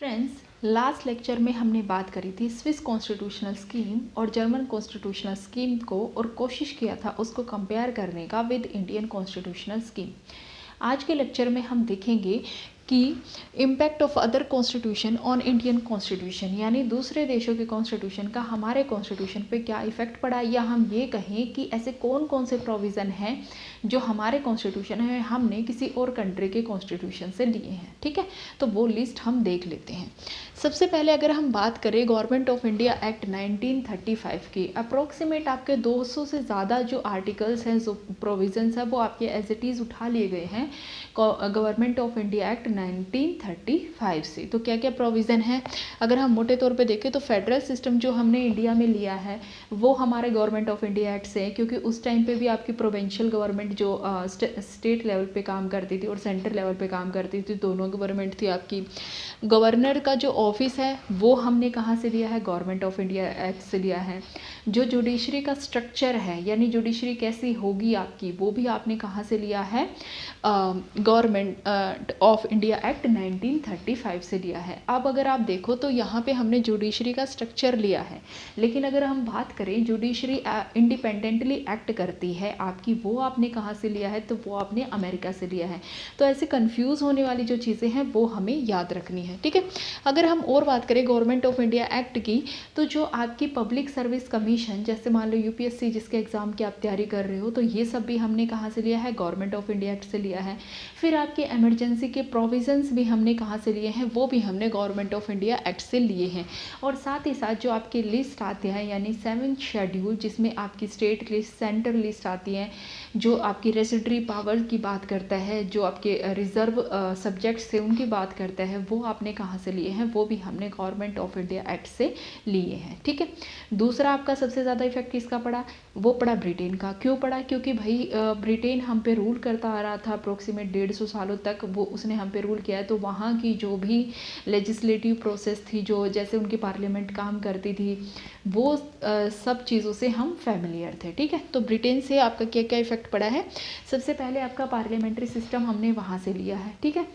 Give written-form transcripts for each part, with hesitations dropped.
Friends, last lecture में हमने बात करी थी स्विस कॉन्स्टिट्यूशनल स्कीम और जर्मन कॉन्स्टिट्यूशनल स्कीम को और कोशिश किया था उसको कंपेयर करने का विद इंडियन कॉन्स्टिट्यूशनल स्कीम। आज के लेक्चर में हम देखेंगे कि impact of other constitution on Indian constitution, यानी दूसरे देशों के कॉन्स्टिट्यूशन का हमारे कॉन्स्टिट्यूशन पे क्या इफेक्ट पड़ा, या हम ये कहें कि ऐसे कौन कौन से प्रोविज़न हैं जो हमारे कॉन्स्टिट्यूशन में हमने किसी और कंट्री के कॉन्स्टिट्यूशन से लिए हैं। ठीक है, तो वो लिस्ट हम देख लेते हैं। सबसे पहले अगर हम बात करें गवर्नमेंट ऑफ इंडिया एक्ट 1935 की, अप्रोक्सीमेट आपके 200 से ज़्यादा जो आर्टिकल्स हैं, जो प्रोविजंस हैं, वो आपके एज इट इज़ उठा लिए गए हैं गवर्नमेंट ऑफ इंडिया एक्ट 1935 से। तो क्या क्या प्रोविज़न है, अगर हम मोटे तौर पे देखें तो फेडरल सिस्टम जो हमने इंडिया में लिया है वो हमारे गवर्नमेंट ऑफ इंडिया एक्ट से है, क्योंकि उस टाइम पे भी आपकी प्रोविंशियल गवर्नमेंट जो स्टेट लेवल पे काम करती थी और सेंटर लेवल पे काम करती थी, दोनों गवर्नमेंट थी आपकी। गवर्नर का जो ऑफिस है वो हमने कहाँ से लिया है, गवर्नमेंट ऑफ इंडिया एक्ट से लिया है। जो जुडिशरी का स्ट्रक्चर है, यानी जुडिशरी कैसी होगी आपकी, वो भी आपने कहाँ से लिया है, गवर्नमेंट ऑफ इंडिया एक्ट 1935 से लिया है। अब अगर आप देखो तो यहाँ पे हमने जुडिशरी का स्ट्रक्चर लिया है, लेकिन अगर हम बात करें जुडिशरी इंडिपेंडेंटली एक्ट करती है आपकी, वो आपने कहाँ से लिया है, तो वो आपने अमेरिका से लिया है। तो ऐसे कंफ्यूज होने वाली जो चीज़ें हैं वो हमें याद रखनी है। ठीक है, अगर हम और बात करें गवर्नमेंट ऑफ इंडिया एक्ट की, तो जो आपकी पब्लिक सर्विस कमीशन, जैसे मान लो यूपीएससी जिसके एग्जाम की आप तैयारी कर रहे हो, तो ये सब भी हमने कहाँ से लिया है, गवर्नमेंट ऑफ इंडिया एक्ट से लिया है। फिर आपके इमरजेंसी के प्रोविजंस भी हमने कहाँ से लिए हैं, वो भी हमने गवर्नमेंट ऑफ इंडिया एक्ट से लिए हैं। और साथ ही साथ जो आपकी लिस्ट आती है, यानी 7th शेड्यूल, जिसमें आपकी स्टेट लिस्ट, सेंटर लिस्ट आती है, जो आपकी रेसिडरी पावर की बात करता है, जो आपके रिजर्व सब्जेक्ट्स से उनकी बात करता है, वो आपने कहाँ से लिए हैं, वो भी हमने गवर्नमेंट ऑफ इंडिया एक्ट से लिए हैं। ठीक है, दूसरा आपका सबसे ज़्यादा इफेक्ट किसका पड़ा, वो पड़ा ब्रिटेन का। क्यों पड़ा, क्योंकि भाई ब्रिटेन हम पे रूल करता आ रहा था अप्रोक्सीमेट 150 सालों तक, वो उसने हम पे रूल किया है। तो वहाँ की जो भी लेजिस्लेटिव प्रोसेस थी, जो जैसे उनकी पार्लियामेंट काम करती थी, वो सब चीज़ों से हम फैमिलियर थे। ठीक है, तो ब्रिटेन से आपका क्या क्या इफेक्ट पड़ा है, सबसे पहले आपका पार्लियामेंट्री सिस्टम हमने वहाँ से लिया है। ठीक है,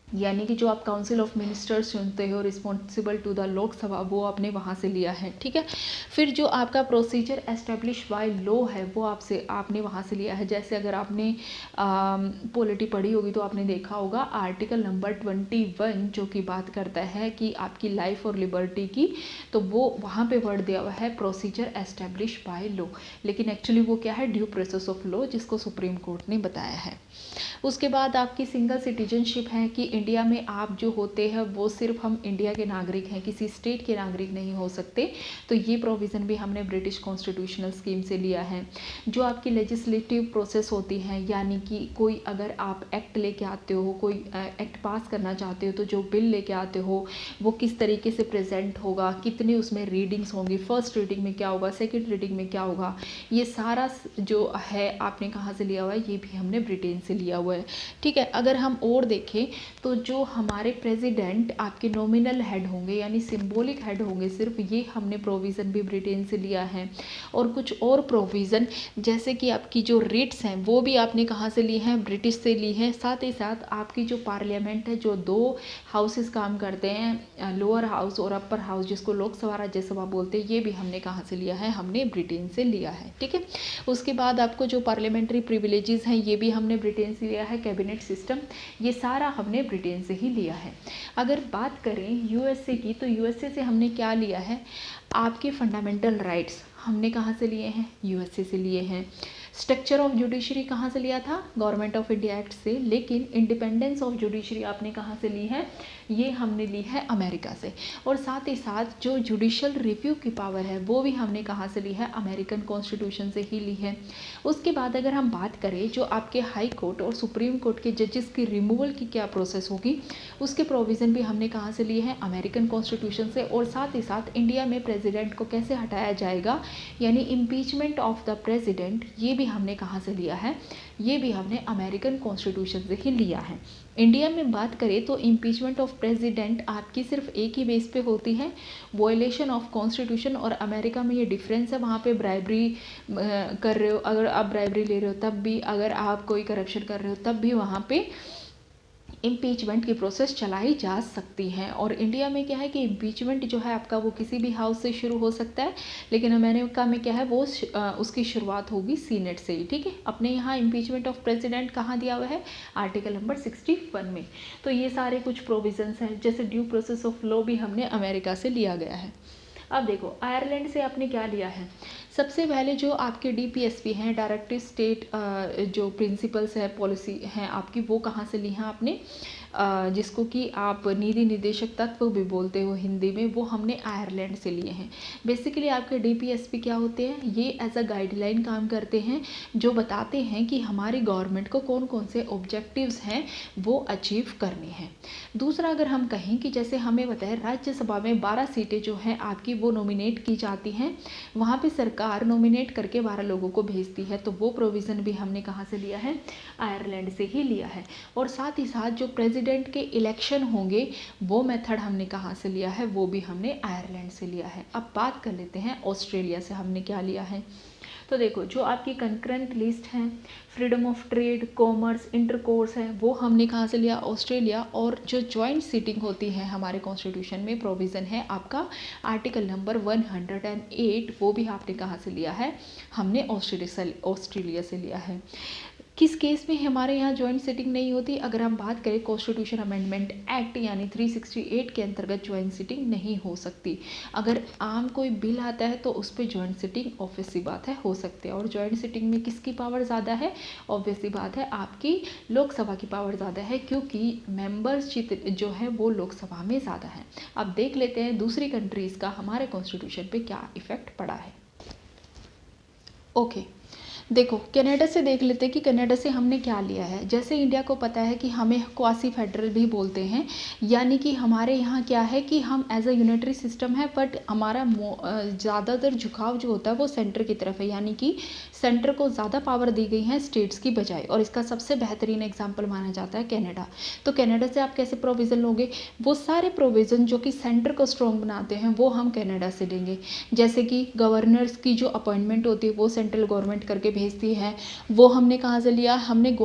यानी कि जो आप काउंसिल ऑफ मिनिस्टर्स चुनते हो रिस्पॉन्सिबल टू द लोकसभा, वो आपने वहाँ से लिया है। ठीक है, फिर जो आपका प्रोसीजर एस्टेब्लिश बाय लॉ है, वो आपने वहाँ से लिया है। जैसे अगर आपने पॉलिटी पढ़ी होगी तो आपने देखा होगा आर्टिकल नंबर 21 जो कि बात करता है कि आपकी लाइफ और लिबर्टी की, तो वो वहाँ पे वर्ड दिया हुआ है प्रोसीजर एस्टेब्लिश बाय लॉ, लेकिन एक्चुअली वो क्या है, ड्यू प्रोसेस ऑफ लॉ, जिसको सुप्रीम कोर्ट ने बताया है। उसके बाद आपकी सिंगल सिटीजनशिप है कि इंडिया में आप जो होते हैं वो सिर्फ हम इंडिया के नागरिक हैं, किसी स्टेट के नागरिक नहीं हो सकते। तो ये प्रोविज़न भी हमने ब्रिटिश कॉन्स्टिट्यूशनल स्कीम से लिया है। जो आपकी लेजिस्लेटिव प्रोसेस होती है, यानी कि कोई अगर आप एक्ट लेके आते हो, कोई एक्ट पास करना चाहते हो, तो जो बिल लेके आते हो वो किस तरीके से प्रेजेंट होगा, कितनी उसमें रीडिंग्स होंगी, फर्स्ट रीडिंग में क्या होगा, सेकेंड रीडिंग में क्या होगा, ये सारा जो है आपने कहाँ से लिया हुआ है, ये भी हमने ब्रिटेन से लिया हुआ है। ठीक है, अगर हम और देखें तो जो हमारे प्रेसिडेंट आपके नॉमिनल हेड होंगे, यानी सिंबॉलिक हेड होंगे सिर्फ, ये हमने प्रोविज़न भी ब्रिटेन से लिया है। और कुछ और प्रोविज़न जैसे कि आपकी जो रिट्स हैं वो भी आपने कहाँ से ली हैं, ब्रिटिश से ली है। साथ ही साथ आपकी जो पार्लियामेंट है, जो 2 हाउसेस काम करते हैं, लोअर हाउस और अपर हाउस, जिसको लोकसभा राज्यसभा बोलते हैं, ये भी हमने कहाँ से लिया है, हमने ब्रिटेन से लिया है। ठीक है, उसके बाद आपको जो पार्लियामेंट्री प्रिविलेजेस हैं, ये भी हमने ब्रिटेन से लिया है। कैबिनेट सिस्टम, ये सारा हमने ब्रिटेन से ही लिया है। अगर बात करें यूएसए की, तो यूएसए से हमने क्या लिया है, आपके फंडामेंटल राइट्स हमने कहाँ से लिए हैं, यूएसए से लिए हैं। स्ट्रक्चर ऑफ जुडिशरी कहाँ से लिया था, गवर्नमेंट ऑफ इंडिया एक्ट से, लेकिन इंडिपेंडेंस ऑफ जुडिशरी आपने कहाँ से ली है, ये हमने ली है अमेरिका से। और साथ ही साथ जो जुडिशियल रिव्यू की पावर है वो भी हमने कहाँ से ली है, अमेरिकन कॉन्स्टिट्यूशन से ही ली है। उसके बाद अगर हम बात करें जो आपके हाई कोर्ट और सुप्रीम कोर्ट के जजेस की रिमूवल की क्या प्रोसेस होगी, उसके प्रोविज़न भी हमने कहाँ से लिए हैं, अमेरिकन कॉन्स्टिट्यूशन से। और साथ ही साथ इंडिया में प्रेसिडेंट को कैसे हटाया जाएगा, यानी इम्पीचमेंट ऑफ द प्रेसिडेंट, ये भी हमने कहाँ से लिया है, ये भी हमने अमेरिकन कॉन्स्टिट्यूशन से ही लिया है। इंडिया में बात करें तो इम्पीचमेंट ऑफ प्रेसिडेंट आपकी सिर्फ एक ही बेस पे होती है, वॉयलेशन ऑफ कॉन्स्टिट्यूशन। और अमेरिका में ये डिफरेंस है, वहाँ पे ब्राइबरी कर रहे हो, अगर आप ब्राइबरी ले रहे हो तब भी, अगर आप कोई करप्शन कर रहे हो तब भी वहाँ पे इम्पीचमेंट की प्रोसेस चलाई जा सकती है। और इंडिया में क्या है कि इम्पीचमेंट जो है आपका वो किसी भी हाउस से शुरू हो सकता है, लेकिन अमेरिका में क्या है वो उसकी शुरुआत होगी सीनेट से ही, ठीक है। अपने यहाँ इम्पीचमेंट ऑफ प्रेसिडेंट कहाँ दिया हुआ है, आर्टिकल नंबर 61 में। तो ये सारे कुछ प्रोविजंस हैं, जैसे ड्यू प्रोसेस ऑफ लॉ भी हमने अमेरिका से लिया गया है। अब देखो आयरलैंड से आपने क्या लिया है, सबसे पहले जो आपके डीपीएसपी हैं, डायरेक्टिव स्टेट जो प्रिंसिपल्स है, पॉलिसी हैं आपकी, वो कहाँ से ली हैं आपने, जिसको कि आप नीति निर्देशक तत्व भी बोलते हो हिंदी में, वो हमने आयरलैंड से लिए हैं। बेसिकली आपके डीपीएसपी क्या होते हैं, ये एज अ गाइडलाइन काम करते हैं, जो बताते हैं कि हमारी गवर्नमेंट को कौन कौन से ऑब्जेक्टिव्स हैं वो अचीव करने हैं। दूसरा अगर हम कहें कि जैसे हमें बताया राज्यसभा में 12 सीटें जो हैं आपकी वो नॉमिनेट की जाती हैं, वहाँ पे सरकार नॉमिनेट करके 12 लोगों को भेजती है, तो वो प्रोविज़न भी हमने कहाँ से लिया है, आयरलैंड से ही लिया है। और साथ ही साथ जो प्रेसिडेंट के इलेक्शन होंगे वो मेथड हमने कहाँ से लिया है, वो भी हमने आयरलैंड से लिया है। अब बात कर लेते हैं ऑस्ट्रेलिया से हमने क्या लिया है। तो देखो जो आपकी कंकरेंट लिस्ट है, freedom of trade, commerce, intercourse है, वो हमने कहाँ से लिया, ऑस्ट्रेलिया। और जो जॉइंट सीटिंग होती है हमारे कॉन्स्टिट्यूशन में प्रोविज़न है आपका आर्टिकल नंबर 108, वो भी आपने कहाँ से लिया है, हमने ऑस्ट्रेलिया से लिया है। किस केस में हमारे यहाँ जॉइंट सिटिंग नहीं होती, अगर हम बात करें कॉन्स्टिट्यूशन अमेंडमेंट एक्ट यानी 368 के अंतर्गत जॉइंट सिटिंग नहीं हो सकती। अगर आम कोई बिल आता है तो उस पर जॉइंट सिटिंग ऑब्वियस सी बात है हो सकती है। और जॉइंट सिटिंग में किसकी पावर ज़्यादा है, ऑब्वियस सी बात है आपकी लोकसभा की पावर ज़्यादा है, क्योंकि मेंबर्स जो है वो लोकसभा में ज़्यादा है। अब देख लेते हैं दूसरी कंट्रीज़ का हमारे कॉन्स्टिट्यूशन पे क्या इफ़ेक्ट पड़ा है। ओके देखो कनाडा से देख लेते हैं कि कनाडा से हमने क्या लिया है। जैसे इंडिया को पता है कि हमें क्वासी फेडरल भी बोलते हैं, यानी कि हमारे यहाँ क्या है कि हम एज अ यूनिटरी सिस्टम है, बट हमारा ज़्यादातर झुकाव जो होता है वो सेंटर की तरफ है, यानी कि सेंटर को ज़्यादा पावर दी गई है स्टेट्स की बजाय। और इसका सबसे बेहतरीन एग्जाम्पल माना जाता है कनाडा। तो कनाडा से आप कैसे प्रोविज़न लोगे, वो सारे प्रोविज़न जो कि सेंटर को स्ट्रॉन्ग बनाते हैं वो हम कनाडा से लेंगे। जैसे कि गवर्नर्स की जो अपॉइंटमेंट होती है वो सेंट्रल गवर्नमेंट करके भेजती है, वो हमने कहाँ से लिया, हमने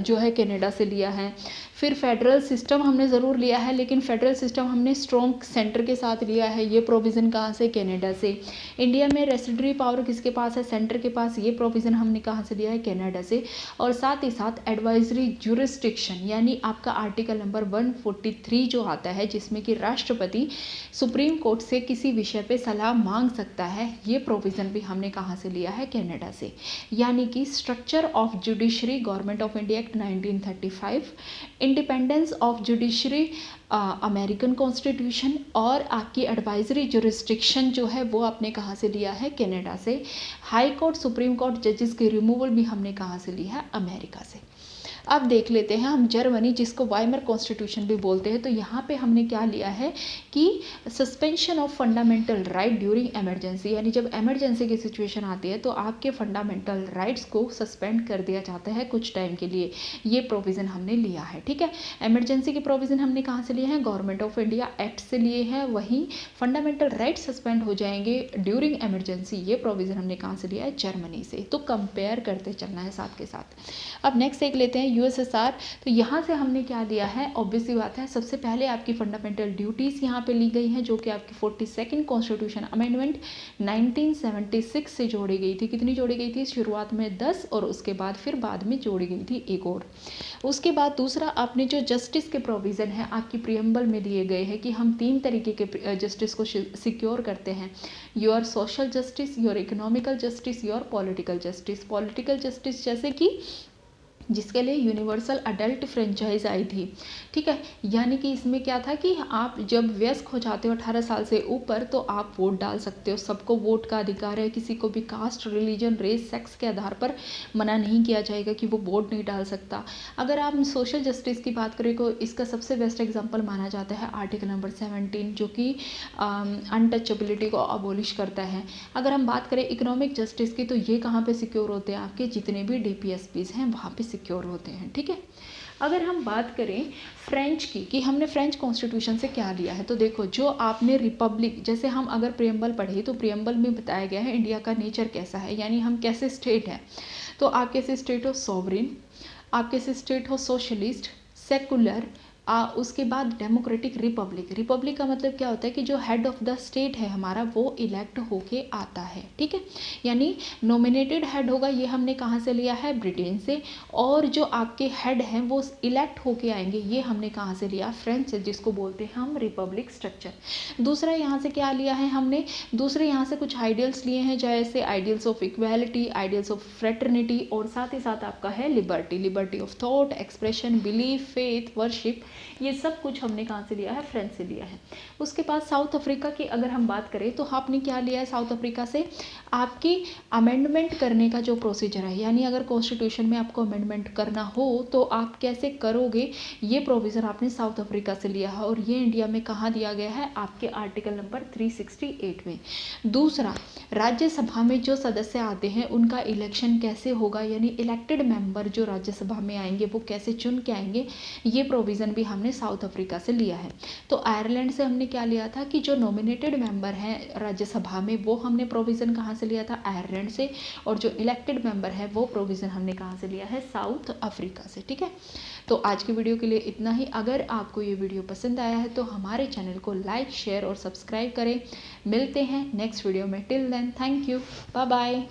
जो है कनाडा से लिया है। फिर फेडरल सिस्टम हमने ज़रूर लिया है, लेकिन फेडरल सिस्टम हमने स्ट्रॉन्ग सेंटर के साथ लिया है, ये प्रोविज़न कहाँ से, कनाडा से। इंडिया में रेसिड्यूरी पावर किसके पास है, सेंटर के पास, ये प्रोविज़न हमने कहाँ से लिया है, कनाडा से। और साथ ही साथ एडवाइजरी जुरिस्डिक्शन यानी आपका आर्टिकल नंबर 143 जो आता है, जिसमें कि राष्ट्रपति सुप्रीम कोर्ट से किसी विषय पे सलाह मांग सकता है, ये प्रोविज़न भी हमने कहाँ से लिया है, कनाडा से। यानी कि structure of judiciary government of India act 1935, independence of judiciary American constitution, और आपकी एडवाइजरी जुरिस्डिक्शन जो है वो आपने कहाँ से लिया है, कनाडा से। हाई कोर्ट सुप्रीम कोर्ट जजेस की रिमूवल भी हमने कहाँ से लिया है, अमेरिका से। अब देख लेते हैं हम जर्मनी, जिसको वाइमर कॉन्स्टिट्यूशन भी बोलते हैं। तो यहाँ पे हमने क्या लिया है कि suspension of fundamental right during emergency, यानी जब इमरजेंसी की सिचुएशन आती है तो आपके फंडामेंटल राइट्स को सस्पेंड कर दिया जाता है कुछ टाइम के लिए, ये प्रोविज़न हमने लिया है, ठीक है। इमरजेंसी के प्रोविज़न हमने कहाँ से लिए हैं, गवर्नमेंट ऑफ इंडिया एक्ट से लिए हैं। वहीं फंडामेंटल राइट सस्पेंड हो जाएंगे ड्यूरिंग इमरजेंसी, ये प्रोविज़न हमने कहाँ से लिया है, जर्मनी से। तो कंपेयर करते चलना है साथ के साथ। अब नेक्स्ट देख लेते हैं यूएसएसआर। तो यहाँ से हमने क्या लिया है, ऑब्वियसली बात है सबसे पहले आपकी फंडामेंटल ड्यूटीज़ यहाँ पे ली गई हैं, जो कि आपकी 42nd कॉन्स्टिट्यूशन अमेंडमेंट 1976 से जोड़ी गई थी। कितनी जोड़ी गई थी, शुरुआत में 10 और उसके बाद फिर बाद में जोड़ी गई थी एक और। उसके बाद दूसरा आपने जो जस्टिस के प्रोविज़न है आपकी प्रियम्बल में दिए गए हैं कि हम 3 तरीके के जस्टिस को सिक्योर करते हैं, your social justice, your economical justice, your political justice. Political justice जैसे कि जिसके लिए यूनिवर्सल अडल्ट फ्रेंचाइज आई थी, ठीक है। यानी कि इसमें क्या था कि आप जब वयस्क हो जाते हो 18 साल से ऊपर तो आप वोट डाल सकते हो, सबको वोट का अधिकार है, किसी को भी कास्ट, रिलीजन, रेस, सेक्स के आधार पर मना नहीं किया जाएगा कि वो वोट नहीं डाल सकता। अगर आप सोशल जस्टिस की बात करें तो इसका सबसे बेस्ट एग्जाम्पल माना जाता है आर्टिकल नंबर 17, जो कि अनटचेबिलिटी को अबोलिश करता है। अगर हम बात करें इकोनॉमिक जस्टिस की, तो ये कहाँ पे सिक्योर होते हैं, आपके जितने भी डीपीएसपीज हैं वहाँ पे सिक्योर होते हैं, ठीक है। अगर हम बात करें फ्रेंच की कि हमने फ्रेंच कॉन्स्टिट्यूशन से क्या लिया है, तो देखो जो आपने रिपब्लिक, जैसे हम अगर प्रियम्बल पढ़े तो प्रियम्बल में बताया गया है इंडिया का नेचर कैसा है, यानी हम कैसे स्टेट है। तो आप कैसे स्टेट हो, सॉवरिन, आप कैसे स्टेट हो, सोशलिस्ट, सेकुलर, उसके बाद डेमोक्रेटिक, रिपब्लिक। रिपब्लिक का मतलब क्या होता है कि जो हेड ऑफ द स्टेट है हमारा वो इलेक्ट होके आता है, ठीक है। यानी नॉमिनेटेड हेड होगा, ये हमने कहाँ से लिया है, ब्रिटेन से। और जो आपके हेड हैं वो इलेक्ट होके आएंगे, ये हमने कहाँ से लिया, फ्रेंच से, जिसको बोलते हैं हम रिपब्लिक स्ट्रक्चर। दूसरा यहाँ से क्या लिया है हमने, दूसरे यहाँ से कुछ आइडियल्स लिए हैं, जैसे ideals of equality, ideals of fraternity, और साथ ही साथ आपका है liberty, liberty of thought, expression, belief, faith, worship. ये सब कुछ हमने कहाँ से लिया है, फ्रेंच से लिया है। उसके बाद साउथ अफ्रीका की अगर हम बात करें तो आपने क्या लिया है साउथ अफ्रीका से, आपकी अमेंडमेंट करने का जो प्रोसीजर है, यानी अगर कॉन्स्टिट्यूशन में आपको अमेंडमेंट करना हो तो आप कैसे करोगे, ये प्रोविज़न आपने साउथ अफ्रीका से लिया है। और ये इंडिया में कहाँ दिया गया है, आपके आर्टिकल नंबर 368 में। दूसरा, राज्यसभा में जो सदस्य आते हैं उनका इलेक्शन कैसे होगा, यानी इलेक्टेड मेंबर जो राज्यसभा में आएंगे वो कैसे चुन के आएंगे, ये प्रोविज़न भी हमने साउथ अफ्रीका से लिया है। तो आयरलैंड से हमने क्या लिया था कि जो नॉमिनेटेड मेंबर हैं राज्यसभा में वो हमने प्रोविज़न कहाँ से लिया था, आयरलैंड से। और जो इलेक्टेड मेंबर है वो प्रोविज़न हमने कहाँ से लिया है, साउथ अफ्रीका से, ठीक है। तो आज की वीडियो के लिए इतना ही। अगर आपको ये वीडियो पसंद आया है तो हमारे चैनल को लाइक, शेयर और सब्सक्राइब करें। मिलते हैं नेक्स्ट वीडियो में। Till then, thank you, bye bye.